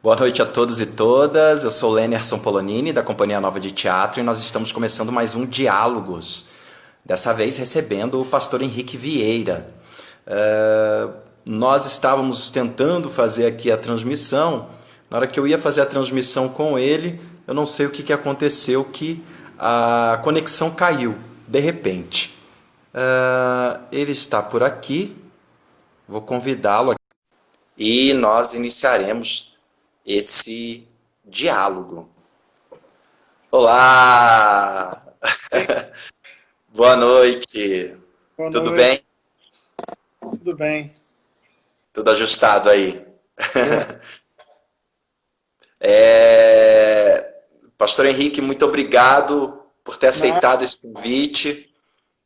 Boa noite a todos e todas. Eu sou Lenerson Polonini, da Companhia Nova de Teatro, e nós estamos começando mais um Diálogos. Dessa vez recebendo o pastor Henrique Vieira. Nós estávamos tentando fazer aqui a transmissão. Na hora que eu ia fazer a transmissão com ele, eu não sei o que aconteceu, que a conexão caiu, de repente. Ele está por aqui, vou convidá-lo aqui. E nós iniciaremos esse diálogo. Olá! Boa noite! Boa Tudo noite. bem? Tudo bem. Tudo ajustado aí? Boa. Pastor Henrique, muito obrigado por ter Na- aceitado esse convite.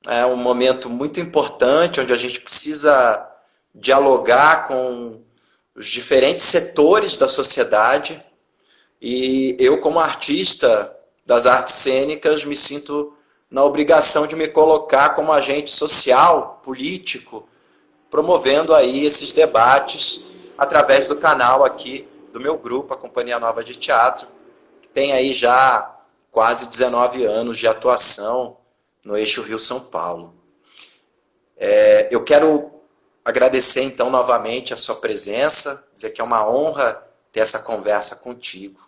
É um momento muito importante, onde a gente precisa dialogar com os diferentes setores da sociedade. E eu, como artista das artes cênicas, me sinto na obrigação de me colocar como agente social, político, promovendo aí esses debates através do canal aqui do meu grupo, a Companhia Nova de Teatro, que tem aí já quase 19 anos de atuação no eixo Rio-São Paulo. Eu quero agradecer então novamente a sua presença, dizer que é uma honra ter essa conversa contigo.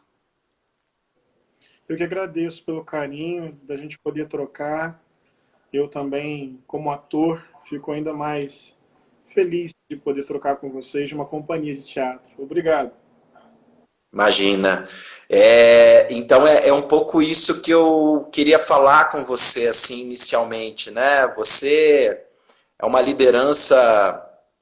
Eu que agradeço pelo carinho da gente poder trocar. Eu também, como ator, fico ainda mais feliz de poder trocar com vocês de uma companhia de teatro. Obrigado. Imagina. Então é um pouco isso que eu queria falar com você assim inicialmente, né? Você é uma liderança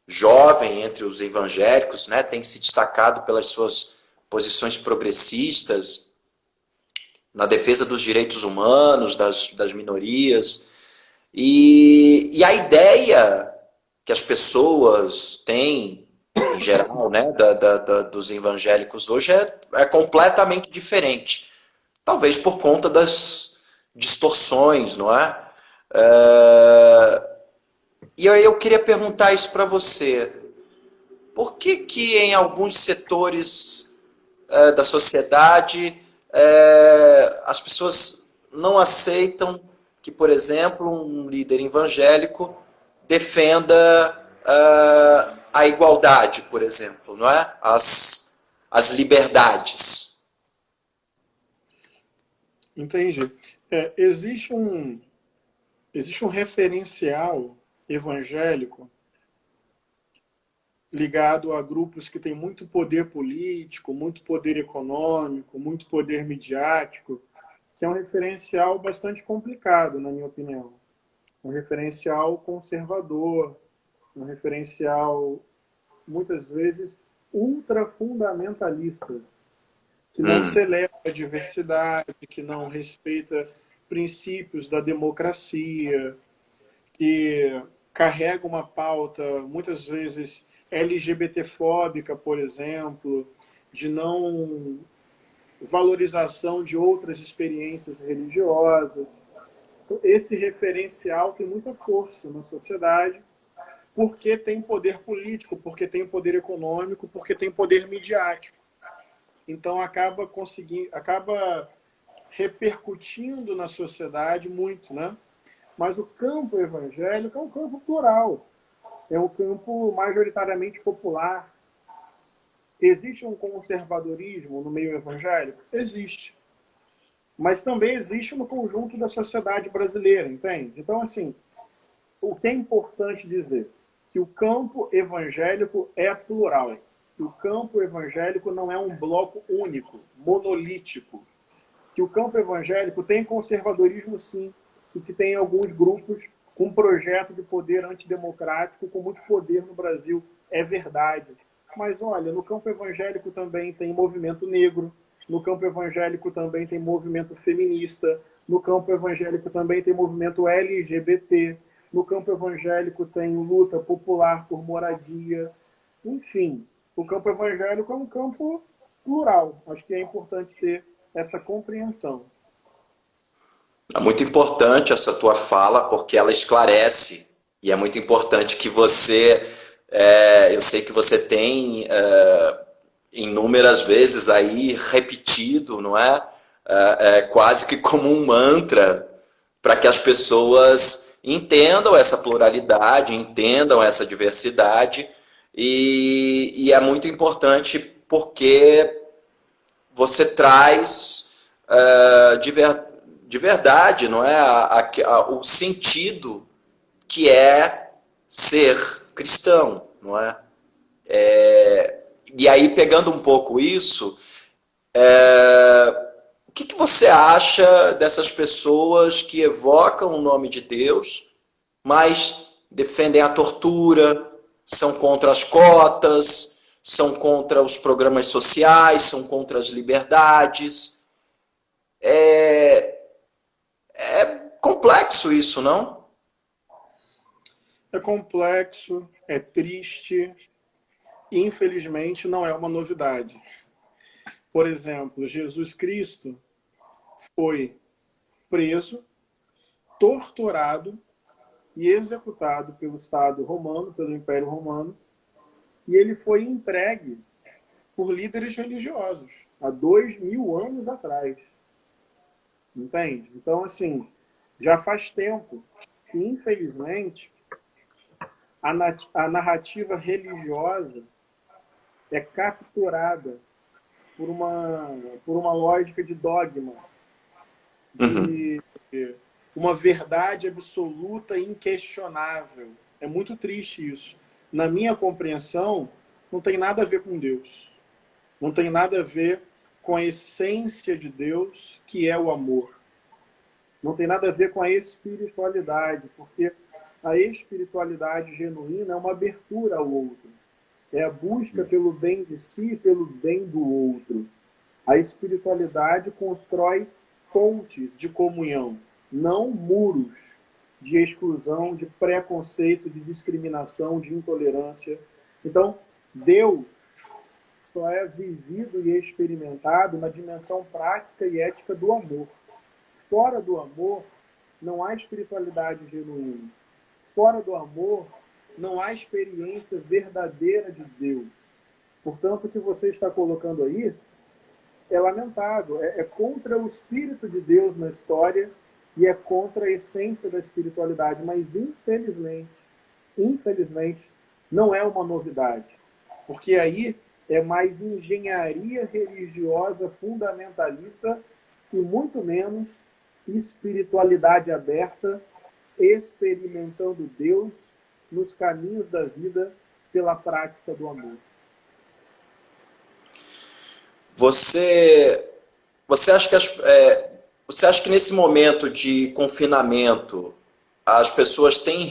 jovem entre os evangélicos, né? Tem se destacado pelas suas posições progressistas na defesa dos direitos humanos, das minorias. E a ideia que as pessoas têm, em geral, né, dos evangélicos hoje é completamente diferente. Talvez por conta das distorções, não é? E aí eu queria perguntar isso para você. Por que em alguns setores da sociedade as pessoas não aceitam que, por exemplo, um líder evangélico defenda a igualdade, por exemplo, não é? As liberdades. Entendi. Existe um referencial evangélico ligado a grupos que têm muito poder político, muito poder econômico, muito poder midiático, que é um referencial bastante complicado, na minha opinião. Um referencial conservador, um referencial, muitas vezes, ultrafundamentalista, que não Hum, celebra a diversidade, que não respeita princípios da democracia, que carrega uma pauta, muitas vezes, LGBTfóbica, por exemplo, de não valorização de outras experiências religiosas. Esse referencial tem muita força na sociedade, porque tem poder político, porque tem poder econômico, porque tem poder midiático. Então acaba repercutindo na sociedade muito, né? Mas o campo evangélico é um campo plural, é um campo majoritariamente popular. Existe um conservadorismo no meio evangélico? Existe. Mas também existe no conjunto da sociedade brasileira, entende? Então, assim, o que é importante dizer? Que o campo evangélico é plural. Que o campo evangélico não é um bloco único, monolítico. Que o campo evangélico tem conservadorismo, sim, e que tem alguns grupos com projeto de poder antidemocrático, com muito poder no Brasil. É verdade. Mas, olha, no campo evangélico também tem movimento negro, no campo evangélico também tem movimento feminista, no campo evangélico também tem movimento LGBT, no campo evangélico tem luta popular por moradia. Enfim, o campo evangélico é um campo plural. Acho que é importante ter essa compreensão. é muito importante essa tua fala, porque ela esclarece, e é muito importante que você, eu sei que você tem inúmeras vezes aí repetido, não é? Quase que como um mantra para que as pessoas entendam essa pluralidade, entendam essa diversidade, e é muito importante porque você traz de verdade, não é, o sentido que é ser cristão, não é? E aí, pegando um pouco isso, o que você acha dessas pessoas que evocam o nome de Deus, mas defendem a tortura, são contra as cotas, são contra os programas sociais, são contra as liberdades? É complexo isso, não? É complexo, é triste, e infelizmente não é uma novidade. Por exemplo, Jesus Cristo foi preso, torturado e executado pelo Estado romano, pelo Império Romano, e ele foi entregue por líderes religiosos há 2000 anos atrás. Entende? Então, assim, já faz tempo que, infelizmente, a narrativa religiosa é capturada por uma lógica de dogma, de uma verdade absoluta e inquestionável. É muito triste isso. Na minha compreensão, não tem nada a ver com Deus. Não tem nada a ver com a essência de Deus, que é o amor. Não tem nada a ver com a espiritualidade, porque a espiritualidade genuína é uma abertura ao outro. É a busca pelo bem de si e pelo bem do outro. A espiritualidade constrói pontes de comunhão, não muros de exclusão, de preconceito, de discriminação, de intolerância. Então, Deus só é vivido e experimentado na dimensão prática e ética do amor. Fora do amor, não há espiritualidade genuína. Fora do amor, não há experiência verdadeira de Deus. Portanto, o que você está colocando aí é lamentável. É contra o Espírito de Deus na história e é contra a essência da espiritualidade. Mas, infelizmente, não é uma novidade. Porque aí é mais engenharia religiosa fundamentalista e muito menos espiritualidade aberta, experimentando Deus nos caminhos da vida pela prática do amor. Você acha que você acha que nesse momento de confinamento as pessoas têm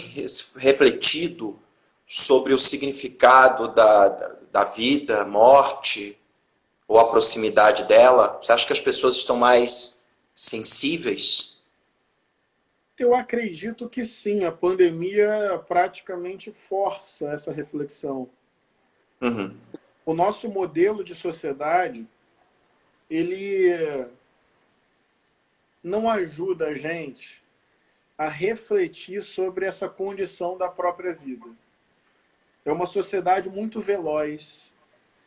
refletido sobre o significado da vida, morte, ou a proximidade dela? Você acha que as pessoas estão mais sensíveis? Eu acredito que sim, a pandemia praticamente força essa reflexão. Uhum. O nosso modelo de sociedade, ele não ajuda a gente a refletir sobre essa condição da própria vida. É uma sociedade muito veloz,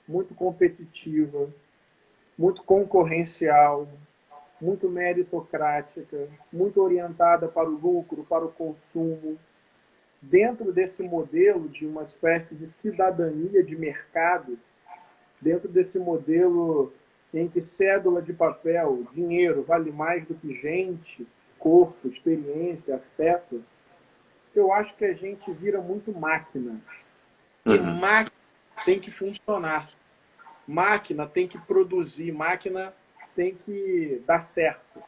muito competitiva, muito concorrencial, muito meritocrática, muito orientada para o lucro, para o consumo. Dentro desse modelo de uma espécie de cidadania de mercado, dentro desse modelo em que cédula de papel, dinheiro, vale mais do que gente, corpo, experiência, afeto, eu acho que a gente vira muito máquina. E máquina tem que funcionar. Máquina tem que produzir, máquina tem que dar certo.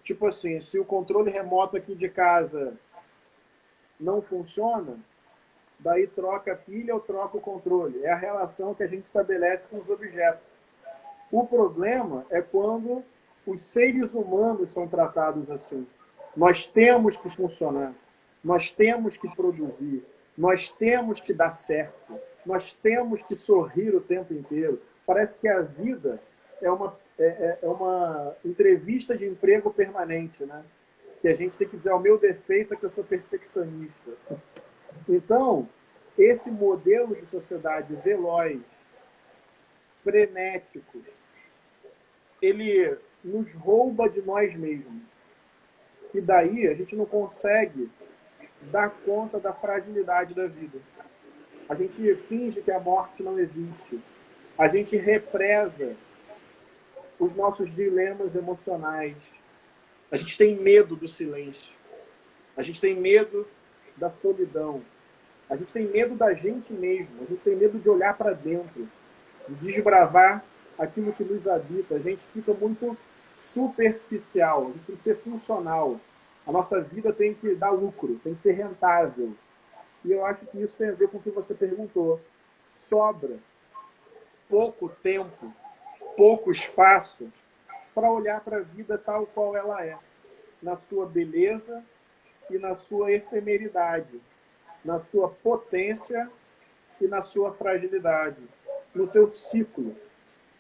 Tipo assim, se o controle remoto aqui de casa não funciona, daí troca a pilha ou troca o controle. É a relação que a gente estabelece com os objetos. O problema é quando os seres humanos são tratados assim. Nós temos que funcionar, nós temos que produzir, nós temos que dar certo, nós temos que sorrir o tempo inteiro. Parece que a vida é uma entrevista de emprego permanente, né? Que a gente tem que dizer, o meu defeito é que eu sou perfeccionista. Então, esse modelo de sociedade veloz, frenético, ele nos rouba de nós mesmos. E daí a gente não consegue dar conta da fragilidade da vida. A gente finge que a morte não existe. A gente represa os nossos dilemas emocionais. A gente tem medo do silêncio. A gente tem medo da solidão. A gente tem medo da gente mesmo. A gente tem medo de olhar para dentro, de desbravar aquilo que nos habita. A gente fica muito superficial. A gente tem que ser funcional. A nossa vida tem que dar lucro, tem que ser rentável. E eu acho que isso tem a ver com o que você perguntou. Sobra pouco tempo, pouco espaço para olhar para a vida tal qual ela é, na sua beleza e na sua efemeridade, na sua potência e na sua fragilidade, no seu ciclo,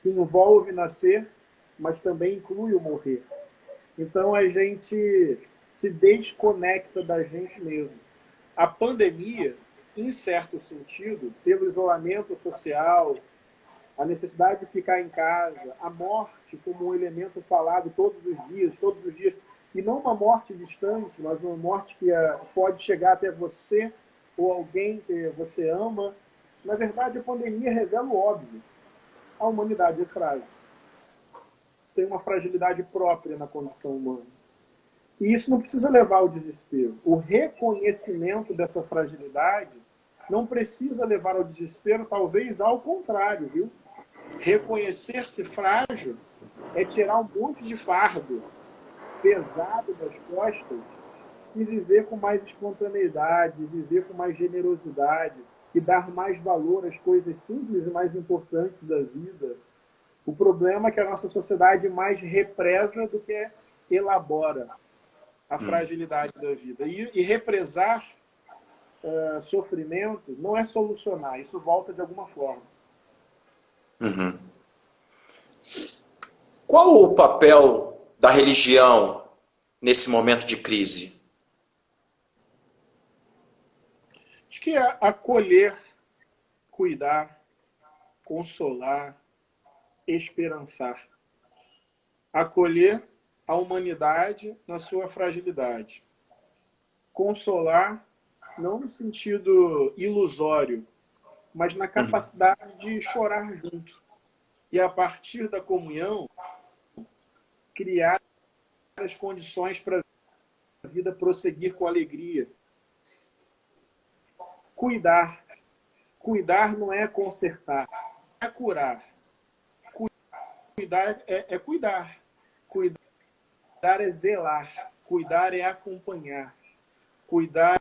que envolve nascer, mas também inclui o morrer. Então a gente se desconecta da gente mesmo. A pandemia, em certo sentido, pelo isolamento social, a necessidade de ficar em casa, a morte como um elemento falado todos os dias, e não uma morte distante, mas uma morte que pode chegar até você ou alguém que você ama. Na verdade, a pandemia revela o óbvio. A humanidade é frágil. Tem uma fragilidade própria na condição humana. E isso não precisa levar ao desespero. O reconhecimento dessa fragilidade não precisa levar ao desespero, talvez ao contrário, viu? Reconhecer-se frágil é tirar um monte de fardo pesado das costas e viver com mais espontaneidade, viver com mais generosidade e dar mais valor às coisas simples e mais importantes da vida. O problema é que a nossa sociedade mais represa do que elabora a fragilidade da vida. E represar sofrimento não é solucionar, isso volta de alguma forma. Uhum. Qual o papel da religião nesse momento de crise? Acho que é acolher, cuidar, consolar, esperançar. Acolher a humanidade na sua fragilidade. Consolar, não no sentido ilusório, mas na capacidade de chorar junto. E a partir da comunhão, criar as condições para a vida prosseguir com alegria. Cuidar. Cuidar não é consertar, é curar. Cuidar é cuidar. Cuidar é zelar. Cuidar é acompanhar. Cuidar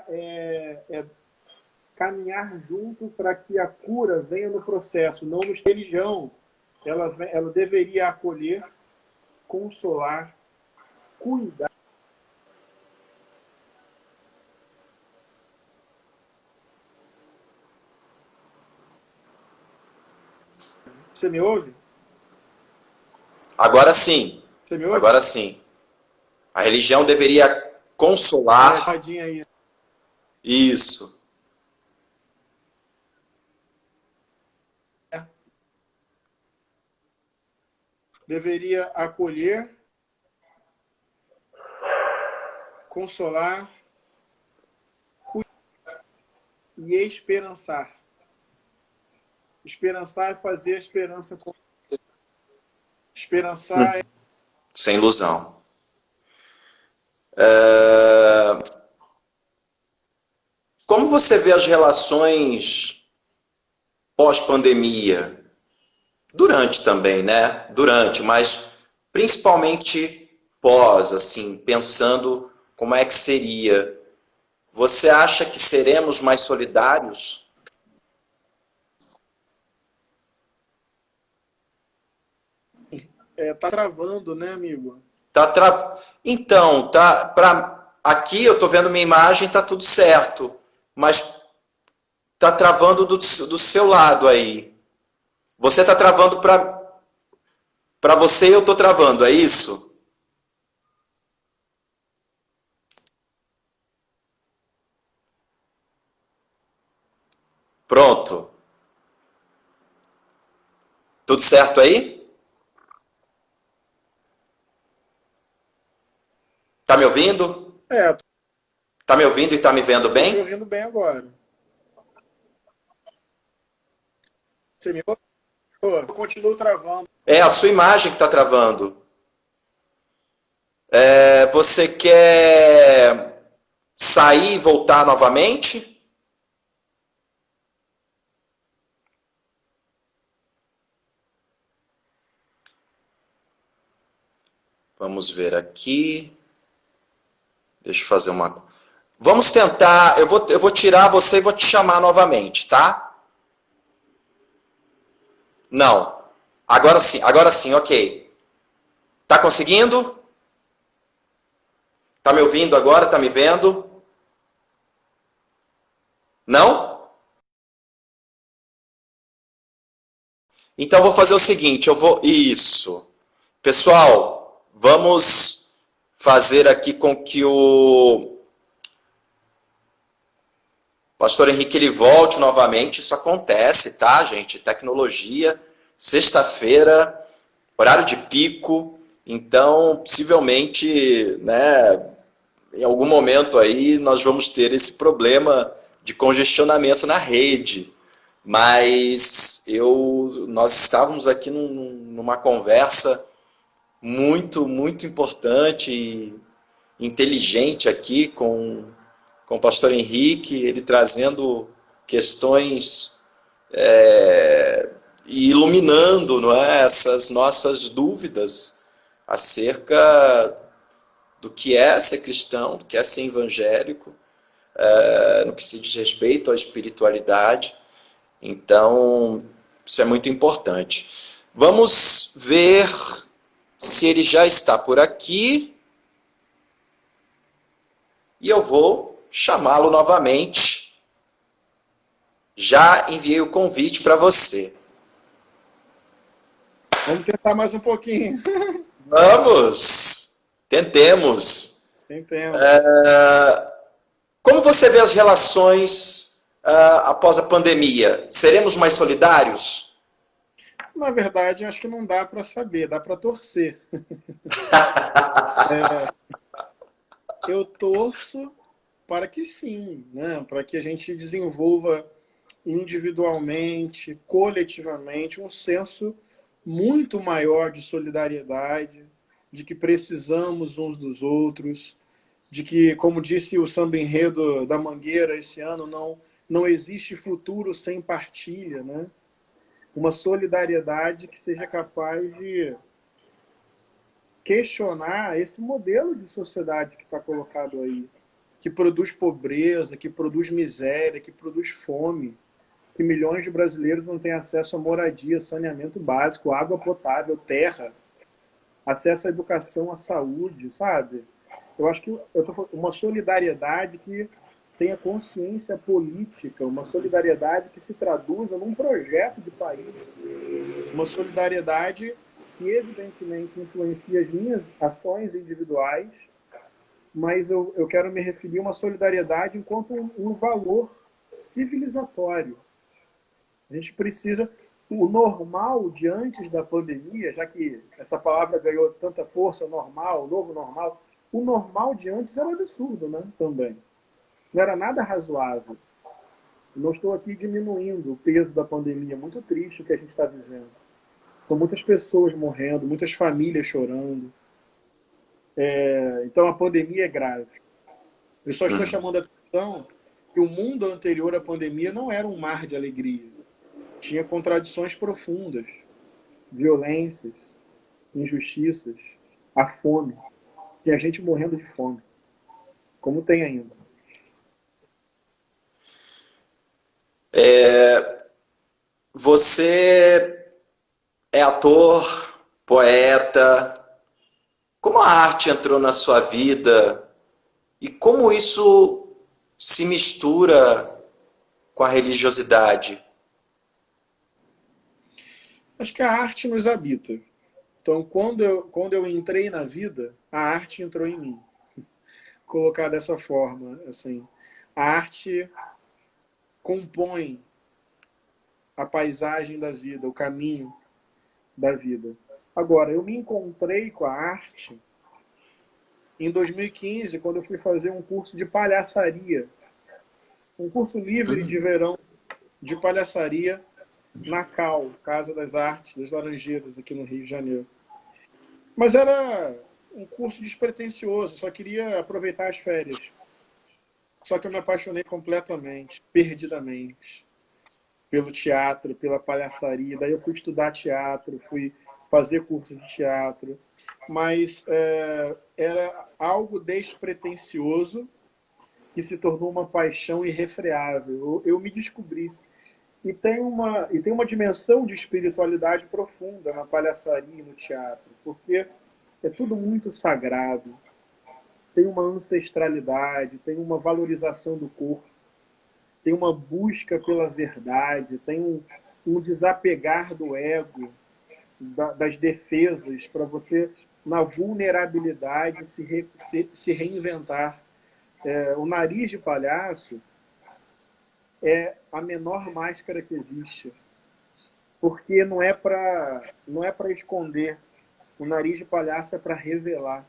é caminhar junto para que a cura venha no processo, não no religião. Ela deveria acolher, consolar, cuidar. Você me ouve? Agora sim. Você me ouve? Agora sim. A religião deveria consolar. Tadinha aí. Isso. Deveria acolher, consolar e esperançar. Esperançar é fazer a esperança com. Esperançar é. Sem ilusão. Como você vê as relações pós-pandemia? Durante também, né? Durante, mas principalmente pós, assim, pensando como é que seria. Você acha que seremos mais solidários? Tá travando, né, amigo? Então, aqui eu tô vendo minha imagem, tá tudo certo, mas tá travando do seu lado aí. Você tá travando para você e eu tô travando, é isso? Pronto. Tudo certo aí? Tá me ouvindo? É, Tá me ouvindo e tá me vendo tô te bem? ouvindo bem agora. Você me ouve? Eu continuo travando. É a sua imagem que está travando. Você quer sair e voltar novamente? Vamos ver aqui. Deixa eu fazer uma. Vamos tentar. Eu vou tirar você e vou te chamar novamente, tá? Não. Agora sim, ok. Tá conseguindo? Tá me ouvindo agora? Tá me vendo? Não? Então eu vou fazer o seguinte, eu vou. Isso. Pessoal, vamos fazer aqui com que o Pastor Henrique ele volte novamente. Isso acontece, tá, gente? Tecnologia, sexta-feira, horário de pico. Então, possivelmente, né, em algum momento aí nós vamos ter esse problema de congestionamento na rede. Mas nós estávamos aqui numa conversa muito importante e inteligente aqui com o pastor Henrique, ele trazendo questões e iluminando, não é, essas nossas dúvidas acerca do que é ser cristão, do que é ser evangélico, no que se diz respeito à espiritualidade. Então, isso é muito importante. Vamos ver se ele já está por aqui. E eu vou chamá-lo novamente. Já enviei o convite para você. Vamos tentar mais um pouquinho. Vamos! Tentemos. Tentemos. Como você vê as relações após a pandemia? Seremos mais solidários? Na verdade, acho que não dá para saber, dá para torcer. Eu torço para que sim, né? Para que a gente desenvolva individualmente, coletivamente, um senso muito maior de solidariedade, de que precisamos uns dos outros, de que, como disse o samba enredo da Mangueira esse ano, não existe futuro sem partilha, né? Uma solidariedade que seja capaz de questionar esse modelo de sociedade que está colocado aí, que produz pobreza, que produz miséria, que produz fome, que milhões de brasileiros não têm acesso a moradia, saneamento básico, água potável, terra, acesso à educação, à saúde, sabe? Eu acho que eu tô falando uma solidariedade que tenha consciência política, uma solidariedade que se traduza num projeto de país, uma solidariedade que evidentemente influencia as minhas ações individuais, mas eu quero me referir a uma solidariedade enquanto um valor civilizatório. A gente precisa. O normal de antes da pandemia, já que essa palavra ganhou tanta força, normal, novo normal, o normal de antes era absurdo, né? Também. Não era nada razoável. Não estou aqui diminuindo o peso da pandemia, muito triste o que a gente está vivendo. São muitas pessoas morrendo, muitas famílias chorando. Então a pandemia é grave. Eu só estou chamando a atenção que o mundo anterior à pandemia não era um mar de alegria. Tinha contradições profundas, violências, injustiças, a fome. Tinha gente morrendo de fome, como tem ainda. Você é ator, poeta. Como a arte entrou na sua vida e como isso se mistura com a religiosidade? Acho que a arte nos habita. Então, quando eu entrei na vida, a arte entrou em mim. Colocar dessa forma, assim. A arte compõe a paisagem da vida, o caminho da vida. Agora, eu me encontrei com a arte em 2015, quando eu fui fazer um curso de palhaçaria, um curso livre de verão de palhaçaria na CAL, Casa das Artes das Laranjeiras, aqui no Rio de Janeiro. Mas era um curso despretensioso, só queria aproveitar as férias. Só que eu me apaixonei completamente, perdidamente, pelo teatro, pela palhaçaria. Daí eu fui estudar teatro, fui fazer curso de teatro, mas era algo despretensioso que se tornou uma paixão irrefreável. Eu me descobri. E tem uma dimensão de espiritualidade profunda na palhaçaria e no teatro, porque é tudo muito sagrado. Tem uma ancestralidade, tem uma valorização do corpo, tem uma busca pela verdade, tem um desapegar do ego, das defesas, para você, na vulnerabilidade, se reinventar. O nariz de palhaço é a menor máscara que existe, porque não é para esconder. O nariz de palhaço é para revelar.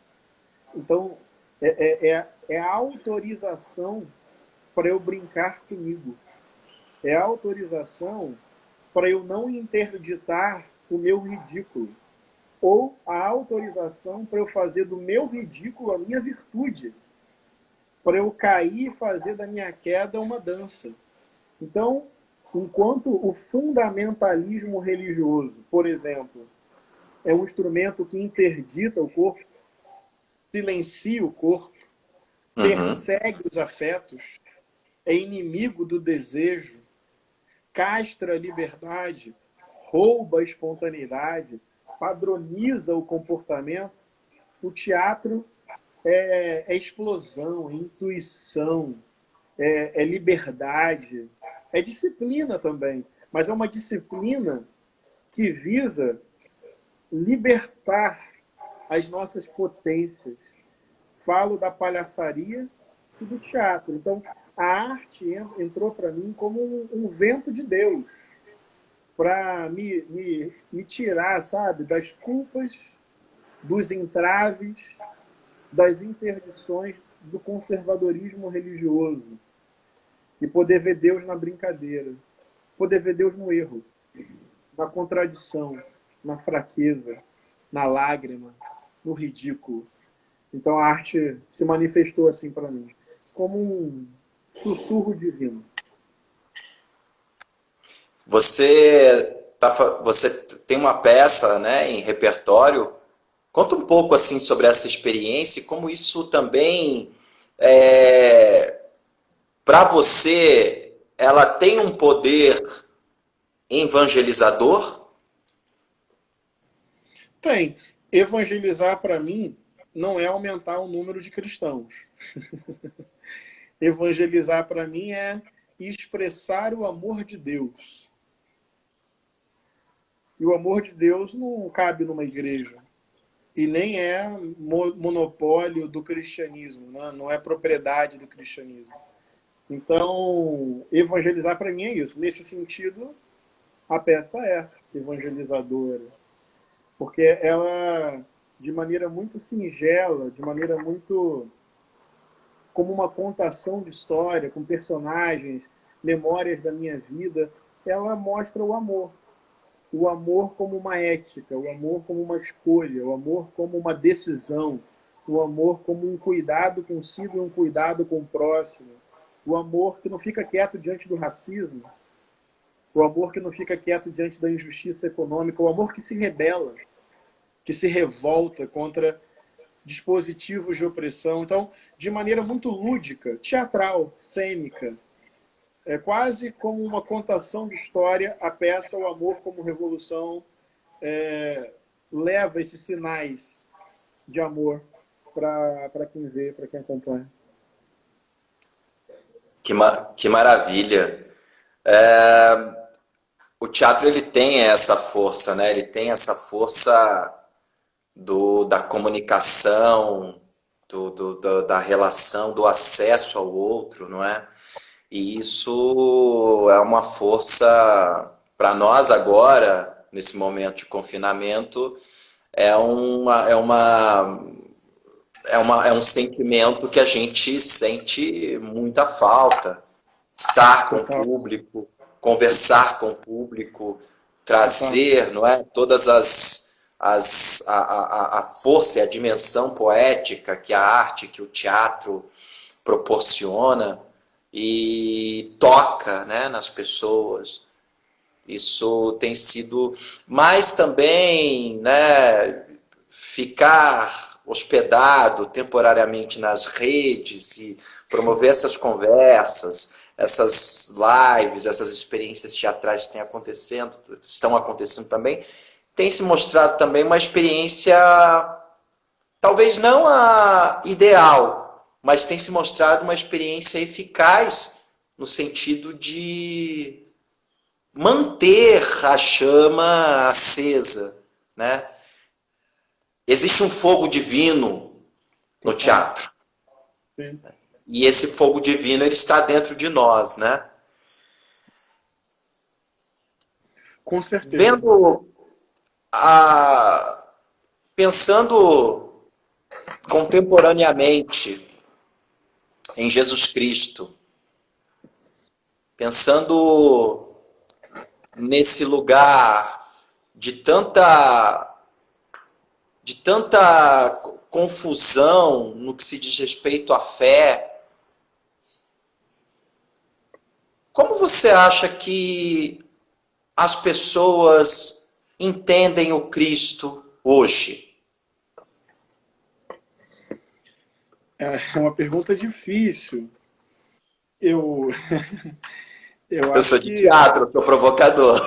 Então, é a autorização para eu brincar comigo. É a autorização para eu não interditar o meu ridículo. Ou a autorização para eu fazer do meu ridículo a minha virtude. Para eu cair e fazer da minha queda uma dança. Então, enquanto o fundamentalismo religioso, por exemplo, é um instrumento que interdita o corpo, silencia o corpo, persegue os afetos, é inimigo do desejo, castra a liberdade, rouba a espontaneidade, padroniza o comportamento, o teatro é explosão, é intuição, é liberdade, é disciplina também, mas é uma disciplina que visa libertar as nossas potências. Falo da palhaçaria e do teatro. Então, a arte entrou para mim como um vento de Deus, para me tirar, sabe, das culpas, dos entraves, das interdições do conservadorismo religioso. E poder ver Deus na brincadeira, poder ver Deus no erro, na contradição, na fraqueza, na lágrima, no ridículo. Então a arte se manifestou assim para mim, como um sussurro divino. Você tem uma peça, né, em repertório. Conta um pouco assim sobre essa experiência e como isso também, para você, ela tem um poder evangelizador? Tem. Evangelizar para mim não é aumentar o número de cristãos. Evangelizar para mim é expressar o amor de Deus. E o amor de Deus não cabe numa igreja. E nem é monopólio do cristianismo, né? Não é propriedade do cristianismo. Então, evangelizar para mim é isso. Nesse sentido, a peça é evangelizadora. Porque ela, de maneira muito singela, de maneira muito como uma contação de história, com personagens, memórias da minha vida, ela mostra o amor. O amor como uma ética, o amor como uma escolha, o amor como uma decisão, o amor como um cuidado consigo e um cuidado com o próximo, o amor que não fica quieto diante do racismo, o amor que não fica quieto diante da injustiça econômica, o amor que se rebela, que se revolta contra dispositivos de opressão. Então, de maneira muito lúdica, teatral, cênica, é quase como uma contação de história, a peça O Amor como Revolução leva esses sinais de amor para quem vê, para quem acompanha. Que maravilha! O teatro ele tem essa força, né? Ele tem essa força da comunicação, da relação, do acesso ao outro, não é? E isso é uma força para nós agora, nesse momento de confinamento, é um sentimento que a gente sente muita falta. Estar com o Total. público, conversar com o público, trazer, não é, todas a força e a dimensão poética que a arte, que o teatro proporciona e toca, né, nas pessoas. Isso tem sido, mas também, né, ficar hospedado temporariamente nas redes e promover essas conversas, essas lives, essas experiências teatrais que estão acontecendo também, tem se mostrado também uma experiência, talvez não a ideal, mas tem se mostrado uma experiência eficaz no sentido de manter a chama acesa, né? Existe um fogo divino no teatro. Sim. E esse fogo divino, ele está dentro de nós, né? Com certeza. Pensando contemporaneamente em Jesus Cristo, pensando nesse lugar de tanta confusão no que se diz respeito à fé, como você acha que as pessoas entendem o Cristo hoje? É uma pergunta difícil. Eu Eu acho sou de que teatro, eu sou provocador.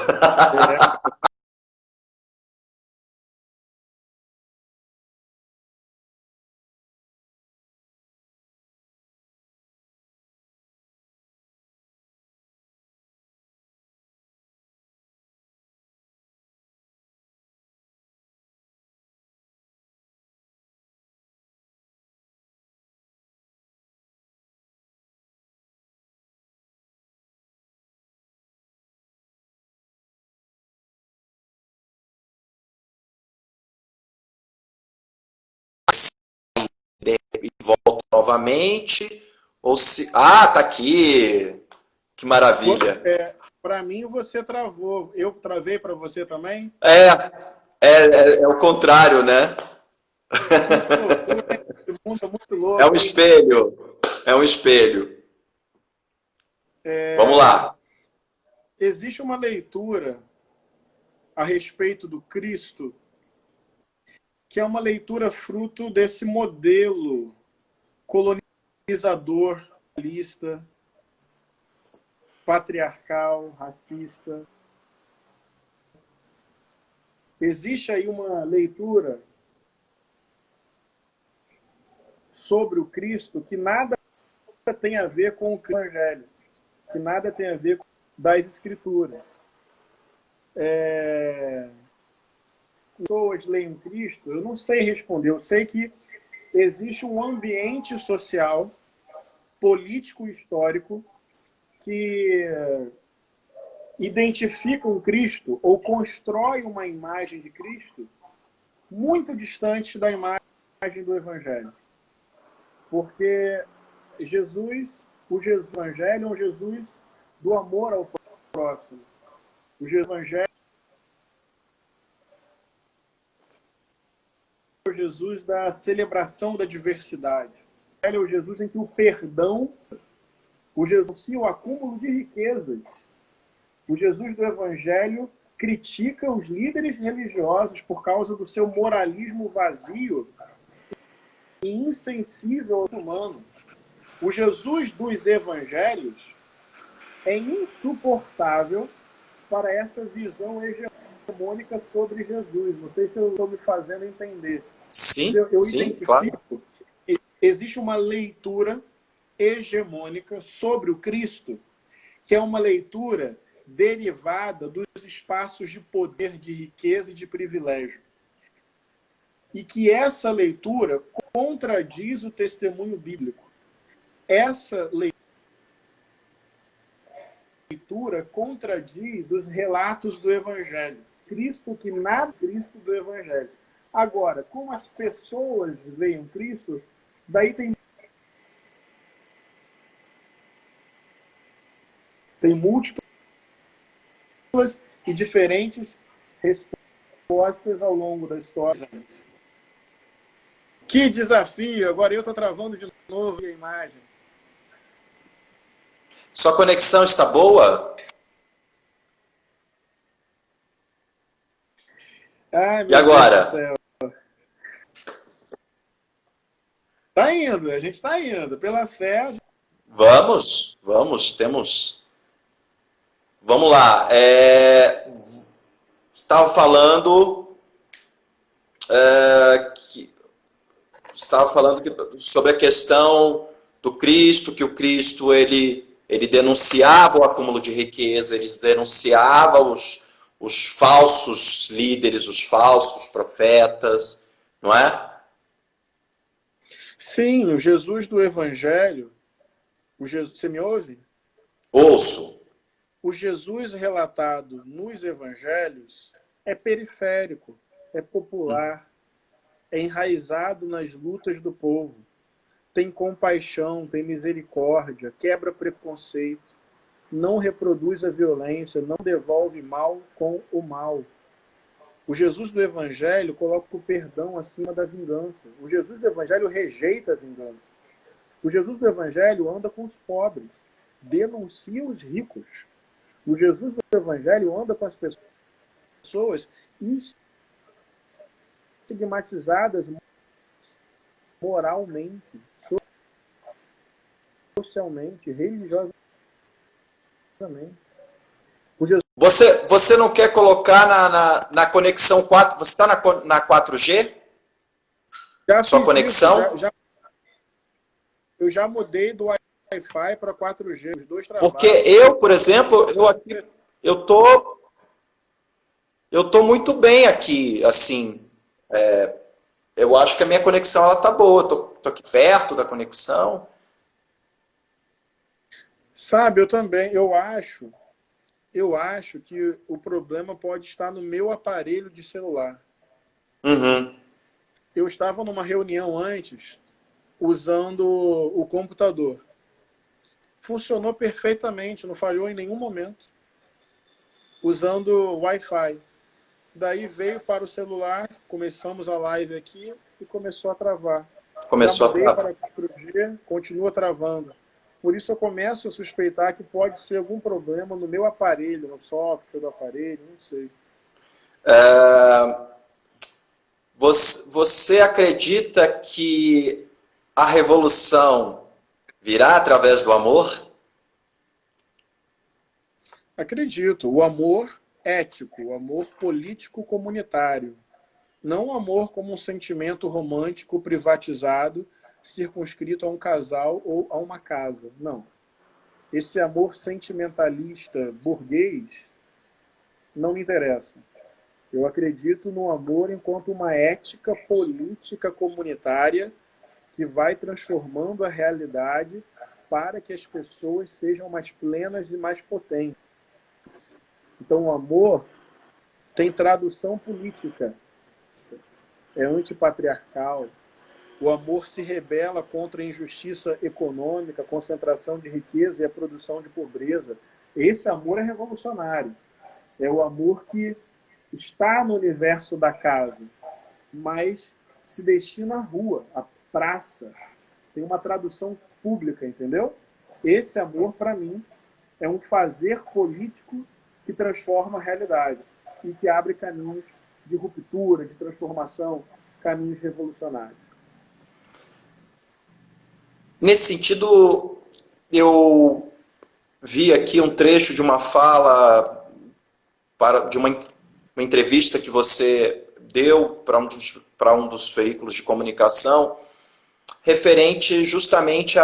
E volto novamente. Ou se. Ah, tá aqui! Que maravilha! para mim você travou. Eu travei para você também? É o contrário, né? Que loucura, hein? Esse mundo é muito É um louco, hein? espelho. É um espelho. Vamos lá. Existe uma leitura a respeito do Cristo que é uma leitura fruto desse modelo colonizador, lista, patriarcal, racista. Existe aí uma leitura sobre o Cristo que nada tem a ver com o Evangelho, que nada tem a ver com das Escrituras. Pessoas leem Cristo, eu não sei responder. Eu sei que existe um ambiente social, político e histórico que identifica um Cristo ou constrói uma imagem de Cristo muito distante da imagem do Evangelho. Porque Jesus, o Jesus do Evangelho é um Jesus do amor ao próximo. O Jesus do Evangelho é o Jesus da celebração da diversidade. Ele é o Jesus em que o perdão, o Jesus sim, o acúmulo de riquezas. O Jesus do Evangelho critica os líderes religiosos por causa do seu moralismo vazio e insensível ao humano. O Jesus dos Evangelhos é insuportável para essa visão hegemônica sobre Jesus. Não sei se eu estou me fazendo entender. Sim, Eu sim, identifico claro. que existe uma leitura hegemônica sobre o Cristo, que é uma leitura derivada dos espaços de poder, de riqueza e de privilégio. E que essa leitura contradiz o testemunho bíblico. Essa leitura Escritura contradiz os relatos do Evangelho. Cristo que nada Cristo do Evangelho. Agora, como as pessoas veem Cristo, daí tem múltiplas e diferentes respostas ao longo da história. Que desafio! Agora eu estou travando de novo a imagem. Sua conexão está boa? Ai, E agora? Deus do céu. Tá indo, a gente está indo. Pela fé. Vamos, temos. Vamos lá. Estava falando sobre a questão do Cristo, que o Cristo ele denunciava o acúmulo de riqueza, ele denunciava os falsos líderes, os falsos profetas, não é? Sim, o Jesus do Evangelho, você me ouve? Ouço. O Jesus relatado nos Evangelhos é periférico, é popular, é enraizado nas lutas do povo, tem compaixão, tem misericórdia, quebra preconceito, não reproduz a violência, não devolve mal com o mal. O Jesus do Evangelho coloca o perdão acima da vingança. O Jesus do Evangelho rejeita a vingança. O Jesus do Evangelho anda com os pobres, denuncia os ricos. O Jesus do Evangelho anda com as pessoas estigmatizadas moralmente, socialmente, religiosamente. Você não quer colocar na conexão 4? Você está na 4G? Sua conexão? Eu já mudei do Wi-Fi para 4G. Os dois trabalham. Porque eu, por exemplo, eu tô muito bem aqui, assim. Eu acho que a minha conexão ela tá boa. Tô aqui perto da conexão. Sabe, eu também. Eu acho que o problema pode estar no meu aparelho de celular. Uhum. Eu estava numa reunião antes, usando o computador. Funcionou perfeitamente, não falhou em nenhum momento. Usando Wi-Fi. Daí veio para o celular, começamos a live aqui e começou a travar. Começou a travar. Para 4G, continua travando. Por isso eu começo a suspeitar que pode ser algum problema no meu aparelho, no software do aparelho, não sei. Você acredita que a revolução virá através do amor? Acredito. O amor ético, o amor político comunitário. Não o amor como um sentimento romântico privatizado, circunscrito a um casal ou a uma casa. Não. Esse amor sentimentalista burguês não me interessa. Eu acredito no amor enquanto uma ética política comunitária que vai transformando a realidade para que as pessoas sejam mais plenas e mais potentes. Então, o amor tem tradução política. É antipatriarcal. O amor se rebela contra a injustiça econômica, a concentração de riqueza e a produção de pobreza. Esse amor é revolucionário. É o amor que está no universo da casa, mas se destina à rua, à praça. Tem uma tradução pública, entendeu? Esse amor, para mim, é um fazer político que transforma a realidade e que abre caminhos de ruptura, de transformação, caminhos revolucionários. Nesse sentido, eu vi aqui um trecho de uma fala de uma entrevista que você deu para um dos veículos de comunicação, referente justamente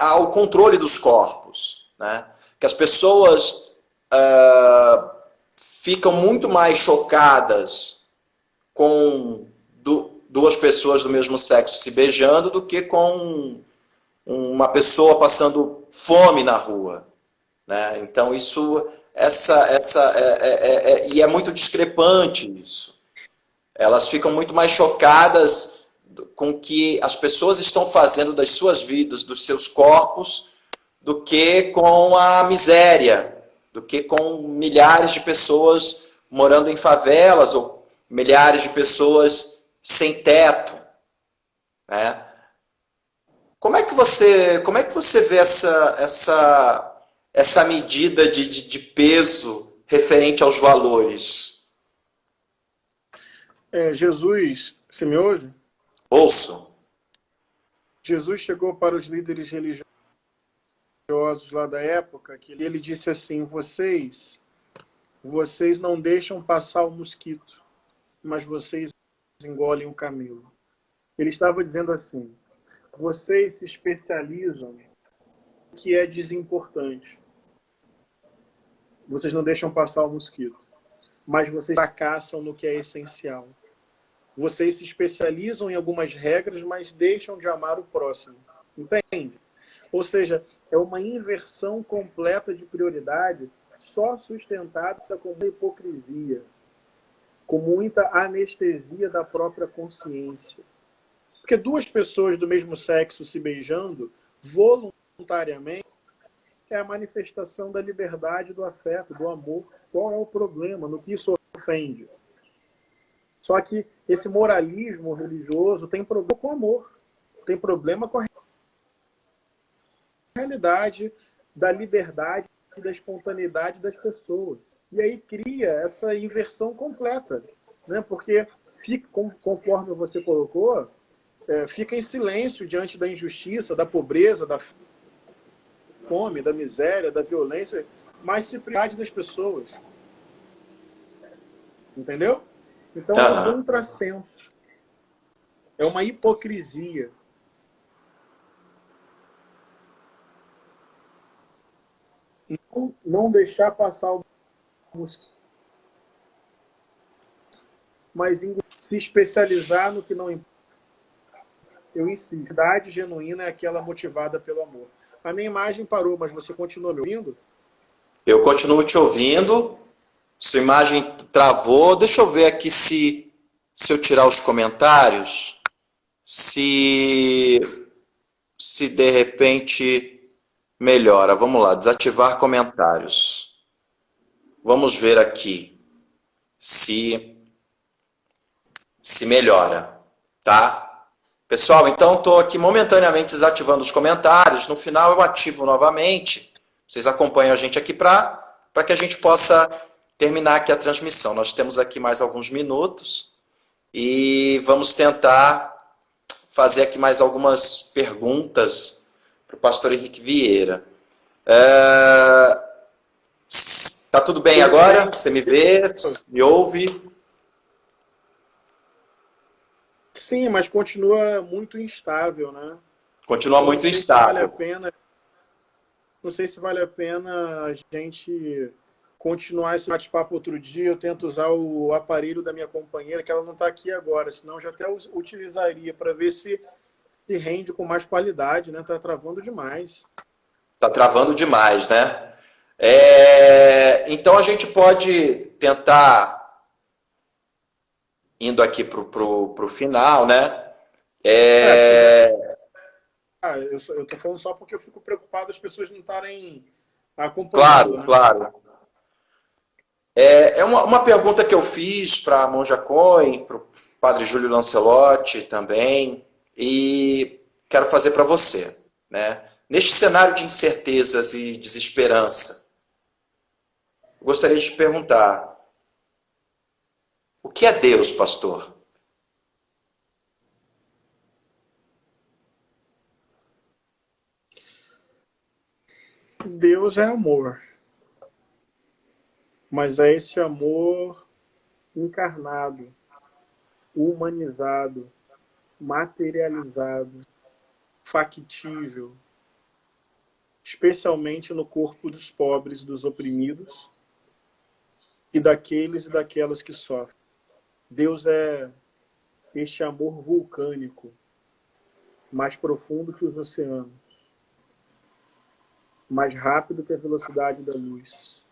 ao controle dos corpos, né? Que as pessoas ficam muito mais chocadas com duas pessoas do mesmo sexo se beijando do que com uma pessoa passando fome na rua, né? Então e é muito discrepante isso. Elas ficam muito mais chocadas com o que as pessoas estão fazendo das suas vidas, dos seus corpos, do que com a miséria, do que com milhares de pessoas morando em favelas ou milhares de pessoas sem teto, né? Como é que você vê essa medida de peso referente aos valores? Jesus, você me ouve? Ouço. Jesus chegou para os líderes religiosos lá da época, que ele disse assim: vocês não deixam passar o mosquito, mas vocês engolem o camelo. Ele estava dizendo assim: vocês se especializam no que é desimportante. Vocês não deixam passar o mosquito, mas vocês fracassam no que é essencial. Vocês se especializam em algumas regras, mas deixam de amar o próximo. Entende? Ou seja, é uma inversão completa de prioridade, só sustentada com muita hipocrisia, com muita anestesia da própria consciência. Porque duas pessoas do mesmo sexo se beijando voluntariamente é a manifestação da liberdade, do afeto, do amor. Qual é o problema? No que isso ofende? Só que esse moralismo religioso tem problema com o amor, tem problema com a realidade da liberdade e da espontaneidade das pessoas. E aí cria essa inversão completa, né? Porque, fica, conforme você colocou, fica em silêncio diante da injustiça, da pobreza, da fome, da miséria, da violência, mas se prioridade das pessoas. Entendeu? Então é um contrassenso. É uma hipocrisia. Não deixar passar o mosquito, mas se especializar no que não importa. Eu insisto. A verdade genuína é aquela motivada pelo amor. A minha imagem parou, mas você continua me ouvindo? Eu continuo te ouvindo. Sua imagem travou. Deixa eu ver aqui se eu tirar os comentários, se de repente melhora. Vamos lá, desativar comentários. Vamos ver aqui se melhora, tá? Pessoal, então estou aqui momentaneamente desativando os comentários. No final eu ativo novamente. Vocês acompanham a gente aqui para que a gente possa terminar aqui a transmissão. Nós temos aqui mais alguns minutos e vamos tentar fazer aqui mais algumas perguntas para o pastor Henrique Vieira. Tá tudo bem agora? Você me vê? Me ouve? Sim, mas continua muito instável, né? Continua muito instável. Não sei se vale a pena a gente continuar esse bate-papo outro dia. Eu tento usar o aparelho da minha companheira, que ela não está aqui agora, senão eu já até utilizaria para ver se rende com mais qualidade, né? Está travando demais. Está travando demais, né? Então a gente pode tentar, indo aqui para o final, né? Eu estou falando só porque eu fico preocupado as pessoas não estarem acompanhando. Claro, né? claro. É uma pergunta que eu fiz para a Monja Cohen, para o padre Júlio Lancelotti também, e quero fazer para você, né? Neste cenário de incertezas e desesperança, eu gostaria de te perguntar: o que é Deus, pastor? Deus é amor. Mas é esse amor encarnado, humanizado, materializado, factível, especialmente no corpo dos pobres, dos oprimidos e daqueles e daquelas que sofrem. Deus é este amor vulcânico, mais profundo que os oceanos. mais rápido que a velocidade da luz,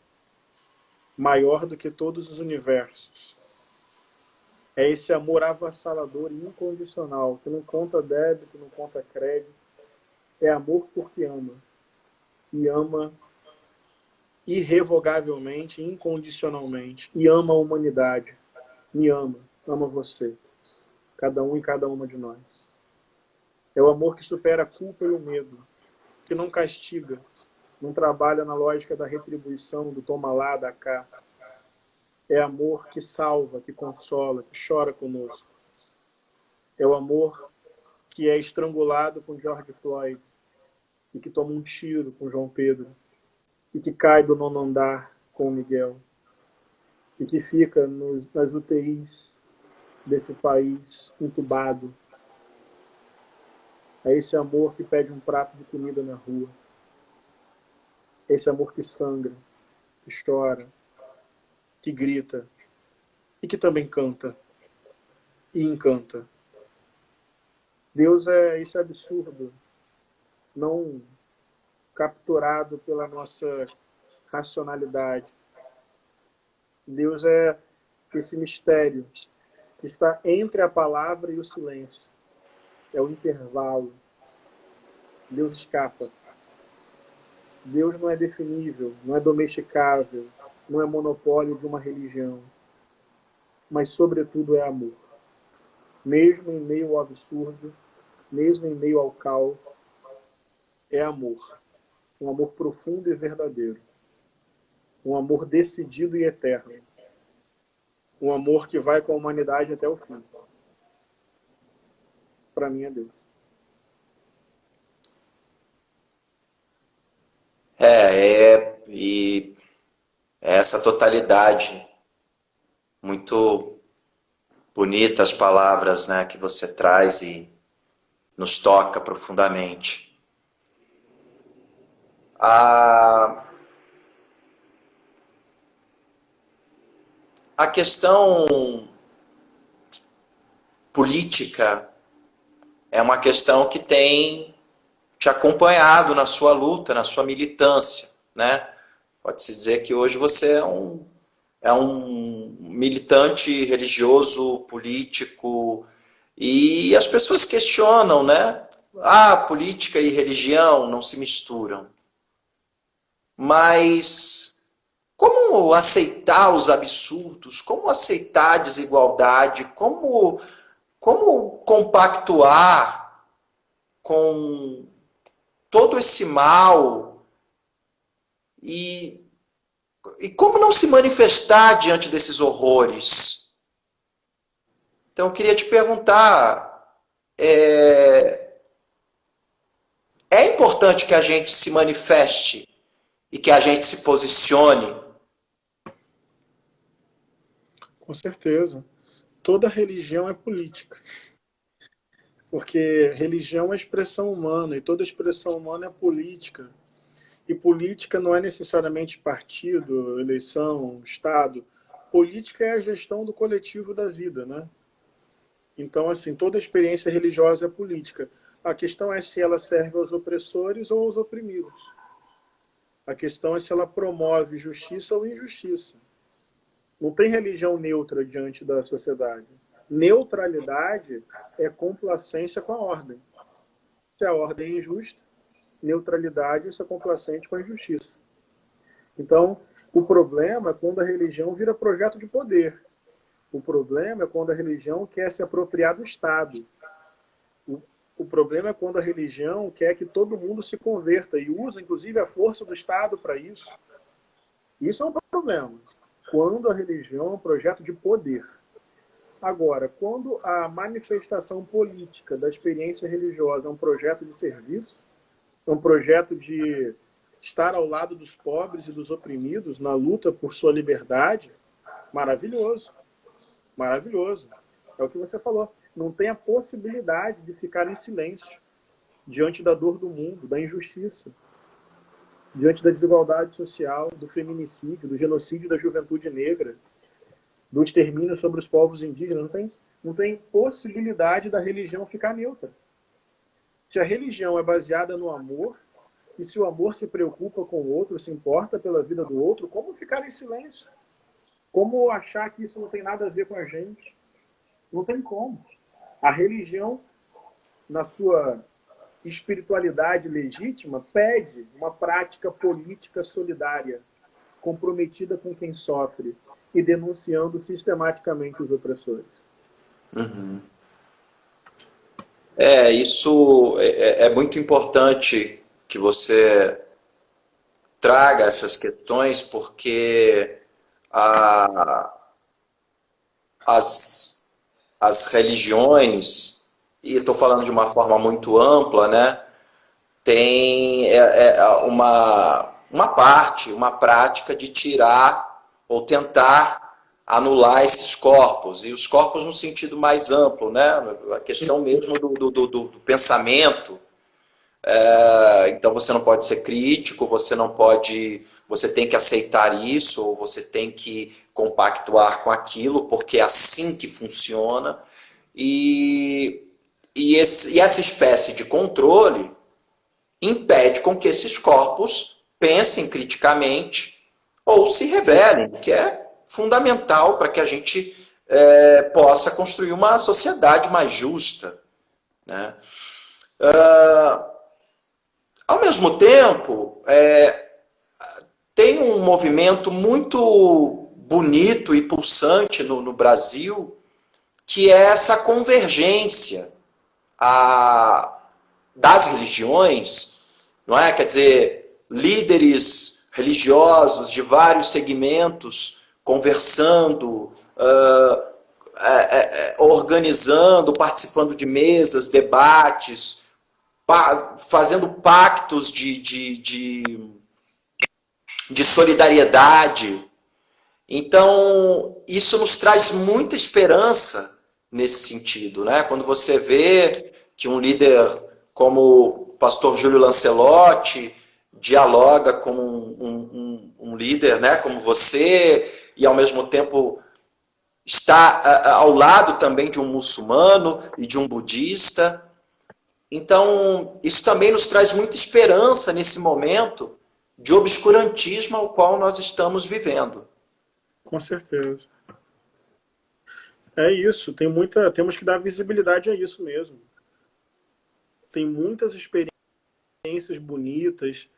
maior do que todos os universos. É esse amor avassalador e incondicional, que não conta débito, não conta crédito. É amor porque ama. E ama irrevogavelmente, incondicionalmente. E ama a humanidade. Me ama. Ama você. Cada um e cada uma de nós. É o amor que supera a culpa e o medo. Que não castiga. Não trabalha na lógica da retribuição, do toma lá, da cá. É amor que salva, que consola, que chora conosco. É o amor que é estrangulado com George Floyd e que toma um tiro com João Pedro e que cai do nono andar com Miguel e que fica nas UTIs desse país entubado. É esse amor que pede um prato de comida na rua. É esse amor que sangra, que chora, que grita e que também canta e encanta. Deus é esse absurdo, não capturado pela nossa racionalidade. Deus é esse mistério que está entre a palavra e o silêncio. É o intervalo. Deus escapa. Deus não é definível, não é domesticável, não é monopólio de uma religião, mas, sobretudo, é amor. Mesmo em meio ao absurdo, mesmo em meio ao caos, é amor. Um amor profundo e verdadeiro. Um amor decidido e eterno. Um amor que vai com a humanidade até o fim. Para mim é Deus. E essa totalidade, muito bonita as palavras, né, que você traz e nos toca profundamente. A questão política é uma questão que tem te acompanhado na sua luta, na sua militância, né? Pode-se dizer que hoje você é um militante religioso, político, e as pessoas questionam, né? Política e religião não se misturam. Mas como aceitar os absurdos? Como aceitar a desigualdade? Como compactuar com todo esse mal e como não se manifestar diante desses horrores? Então, eu queria te perguntar, é importante que a gente se manifeste e que a gente se posicione? Com certeza. Toda religião é política. Porque religião é expressão humana e toda expressão humana é política. E política não é necessariamente partido, eleição, Estado. Política é a gestão do coletivo da vida, né? Então, assim, toda experiência religiosa é política. A questão é se ela serve aos opressores ou aos oprimidos. A questão é se ela promove justiça ou injustiça. Não tem religião neutra diante da sociedade. Neutralidade é complacência com a ordem. Se a ordem é injusta, neutralidade é complacente com a injustiça. Então, o problema é quando a religião vira projeto de poder. O problema é quando a religião quer se apropriar do Estado. O problema é quando a religião quer que todo mundo se converta e usa, inclusive, a força do Estado para isso. Isso é um problema. Quando a religião é um projeto de poder. Agora, quando a manifestação política da experiência religiosa é um projeto de serviço, é um projeto de estar ao lado dos pobres e dos oprimidos na luta por sua liberdade, maravilhoso. Maravilhoso. É o que você falou. Não tem a possibilidade de ficar em silêncio diante da dor do mundo, da injustiça, diante da desigualdade social, do feminicídio, do genocídio da juventude negra, do extermínio sobre os povos indígenas. Não tem possibilidade da religião ficar neutra. Se a religião é baseada no amor, E se o amor se preocupa com o outro, se importa pela vida do outro, como ficar em silêncio? Como achar que isso não tem nada a ver com a gente? Não tem como. A religião, na sua espiritualidade legítima, pede uma prática política solidária, comprometida com quem sofre e denunciando sistematicamente os opressores. Uhum. Isso é muito importante que você traga essas questões, porque as religiões, e estou falando de uma forma muito ampla, né, tem uma parte, uma prática de tirar ou tentar anular esses corpos, e os corpos no sentido mais amplo, né, a questão mesmo do pensamento. Então você não pode ser crítico, você tem que aceitar isso, ou você tem que compactuar com aquilo, porque é assim que funciona. E essa espécie de controle impede com que esses corpos pensem criticamente ou se rebelem, que é fundamental para que a gente possa construir uma sociedade mais justa, né? Ao mesmo tempo, tem um movimento muito bonito e pulsante no Brasil, que é essa convergência das religiões, não é? Quer dizer, líderes religiosos de vários segmentos conversando, organizando, participando de mesas, debates, fazendo pactos de solidariedade. Então, isso nos traz muita esperança nesse sentido, né? Quando você vê que um líder como o pastor Júlio Lancelotti dialoga com um líder, né, como você, e ao mesmo tempo está ao lado também de um muçulmano e de um budista. Então, isso também nos traz muita esperança nesse momento de obscurantismo ao qual nós estamos vivendo. Com certeza. É isso, temos que dar visibilidade a isso mesmo. Tem muitas experiências bonitas,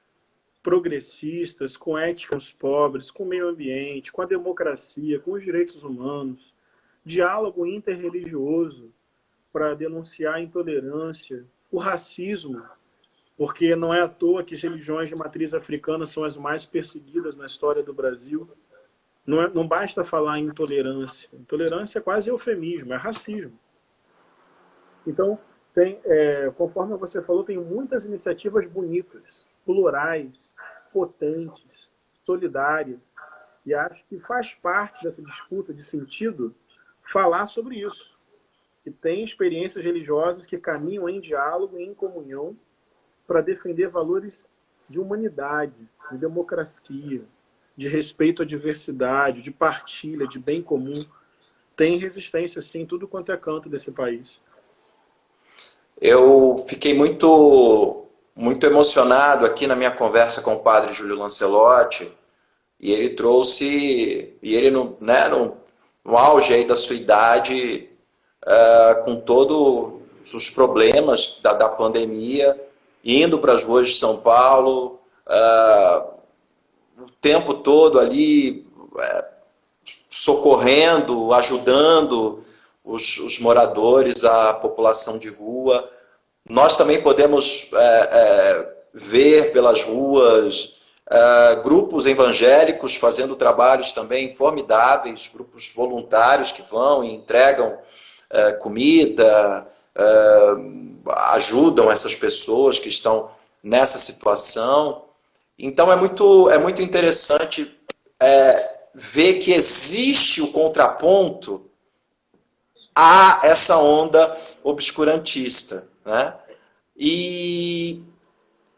progressistas, com ética com os pobres, com o meio ambiente, com a democracia, com os direitos humanos, diálogo interreligioso para denunciar a intolerância, o racismo, porque não é à toa que as religiões de matriz africana são as mais perseguidas na história do Brasil. Não basta falar em intolerância. Intolerância é quase eufemismo, é racismo. Então, conforme você falou, tem muitas iniciativas bonitas, plurais, potentes, solidárias, e acho que faz parte dessa disputa de sentido falar sobre isso. Que tem experiências religiosas que caminham em diálogo e em comunhão para defender valores de humanidade, de democracia, de respeito à diversidade, de partilha, de bem comum. Tem resistência, sim, tudo quanto é canto desse país. Eu fiquei muito emocionado aqui na minha conversa com o padre Júlio Lancelotti, e ele trouxe, no auge aí da sua idade, com todos os problemas da pandemia, indo para as ruas de São Paulo, o tempo todo ali socorrendo, ajudando os moradores, a população de rua. Nós também podemos ver pelas ruas grupos evangélicos fazendo trabalhos também formidáveis, grupos voluntários que vão e entregam comida, ajudam essas pessoas que estão nessa situação. Então é muito interessante ver que existe o contraponto a essa onda obscurantista, né? E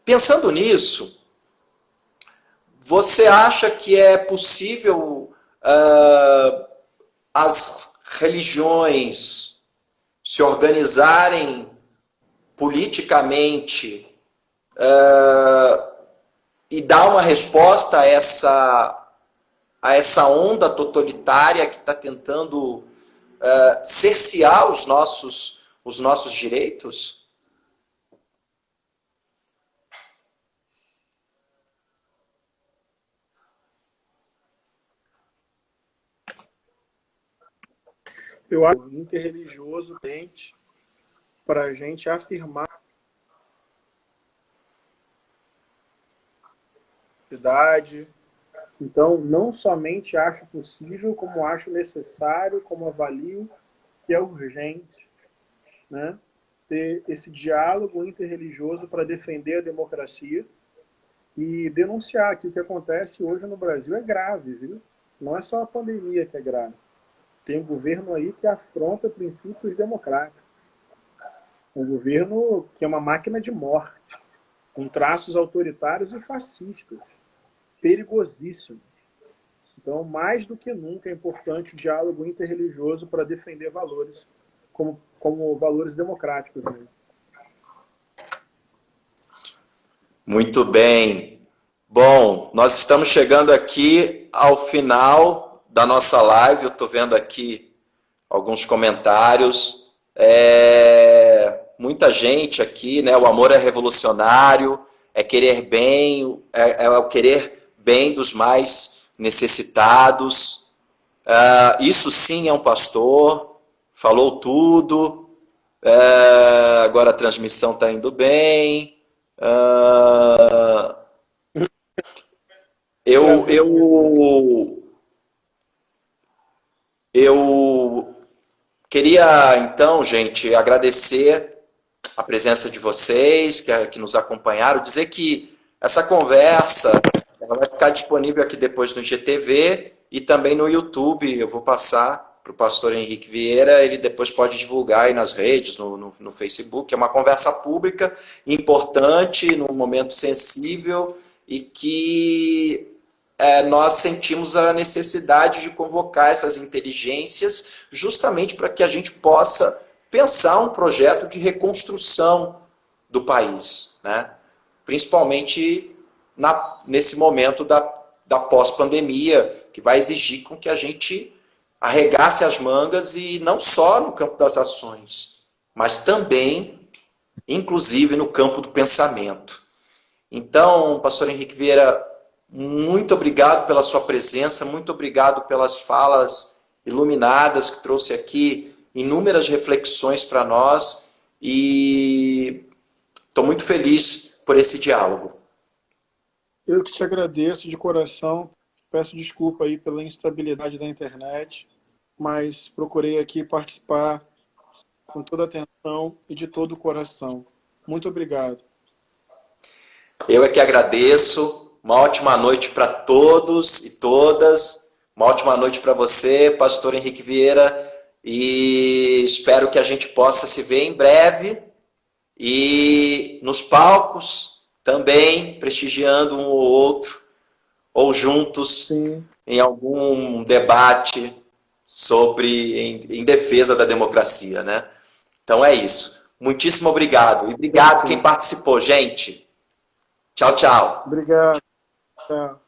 pensando nisso, você acha que é possível as religiões se organizarem politicamente e dar uma resposta a essa onda totalitária que está tentando cercear os nossos direitos? Eu acho interreligioso para a gente afirmar a idade. Então, não somente acho possível, como acho necessário, como avalio que é urgente, né, ter esse diálogo interreligioso para defender a democracia e denunciar que o que acontece hoje no Brasil é grave, viu? Não é só a pandemia que é grave. Tem um governo aí que afronta princípios democráticos. Um governo que é uma máquina de morte, com traços autoritários e fascistas. Perigosíssimo. Então, mais do que nunca, é importante o diálogo interreligioso para defender valores, como valores democráticos mesmo. Muito bem. Bom, nós estamos chegando aqui ao final da nossa live. Eu estou vendo aqui alguns comentários. Muita gente aqui, né? O amor é revolucionário, é querer bem, é o querer bem dos mais necessitados. Isso sim é um pastor, falou tudo. Agora a transmissão está indo bem. Eu queria, então, gente, agradecer a presença de vocês que nos acompanharam, dizer que essa conversa ela vai ficar disponível aqui depois no IGTV e também no YouTube. Eu vou passar para o pastor Henrique Vieira, ele depois pode divulgar aí nas redes, no Facebook. É uma conversa pública, importante, num momento sensível, e que nós sentimos a necessidade de convocar essas inteligências justamente para que a gente possa pensar um projeto de reconstrução do país, né? Principalmente nesse momento da pós-pandemia, que vai exigir com que a gente arregace as mangas, e não só no campo das ações, mas também, inclusive, no campo do pensamento. Então, pastor Henrique Vieira, muito obrigado pela sua presença, muito obrigado pelas falas iluminadas que trouxe aqui, inúmeras reflexões para nós, e estou muito feliz por esse diálogo. Eu que te agradeço de coração, peço desculpa aí pela instabilidade da internet, mas procurei aqui participar com toda a atenção e de todo o coração. Muito obrigado. Eu é que agradeço. Uma ótima noite para todos e todas. Uma ótima noite para você, pastor Henrique Vieira. E espero que a gente possa se ver em breve. E nos palcos também, prestigiando um ou outro. Ou juntos, sim, em algum debate em defesa da democracia, né? Então é isso. Muitíssimo obrigado. E obrigado quem participou, gente. Tchau, tchau. Obrigado. Tchau.